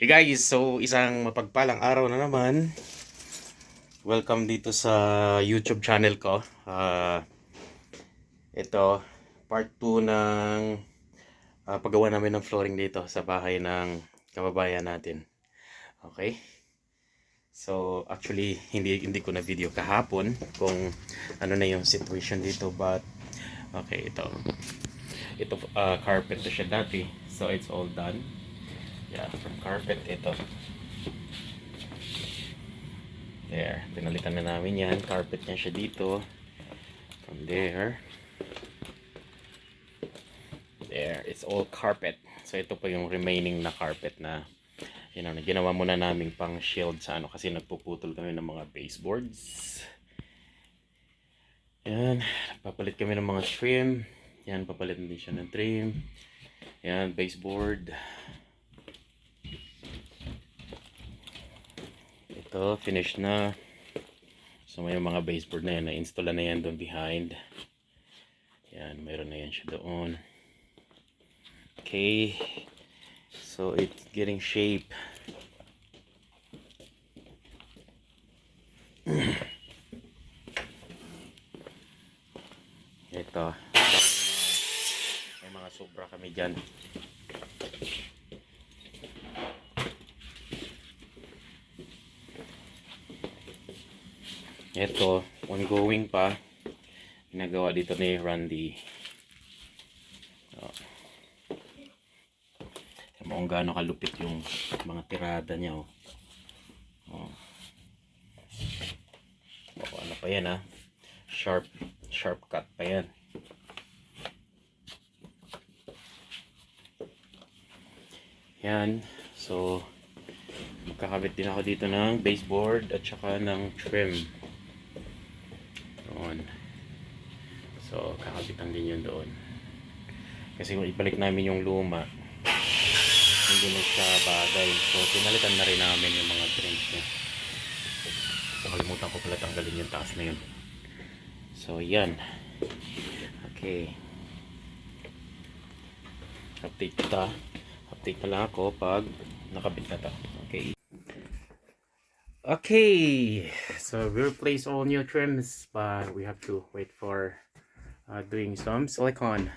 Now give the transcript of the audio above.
Hey guys, so isang mapagpalang araw na naman. Welcome dito sa YouTube channel ko. Ito, part 2 ng paggawa namin ng flooring dito sa bahay ng kababayan natin. Okay? So, actually, hindi ko na video kahapon kung ano na yung situation dito. But, okay, ito. Ito, carpet to siya dati. So, it's all done. Yeah, from carpet, ito. There, pinalitan na namin yan. Carpet niya siya dito. From there. There, it's all carpet. So, ito po yung remaining na carpet na na ginawa muna naming pang shield sa ano kasi nagpuputol kami ng mga baseboards. Yan, papalit kami ng mga trim. Yan, papalit din siya ng trim. Yan, baseboard. Ito, finished na. So, may mga baseboard na yan. Na-install na yan doon behind. Yan, mayroon na yan siya doon. Okay. So, it's getting shape. Ito. May mga sobra kami dyan. Ito, ongoing pa. Ginagawa dito ni Randy. Kung gaano kalupit yung mga tirada niya. Ano pa yan ha? Sharp cut pa yan. Yan. So, magkakabit din ako dito ng baseboard at saka ng trim. Doon. So, kakabitan din yun doon. Kasi kung ibalik namin yung luma, hindi na siya bagay. So, pinalitan na rin namin yung mga trims niya. So, kalimutan ko pala tanggalin yung taas na yun. So, yan. Okay. Update na lang ako pag nakabit na to. Okay. Okay. So, we replace all new trims, but we have to wait for doing some silicone.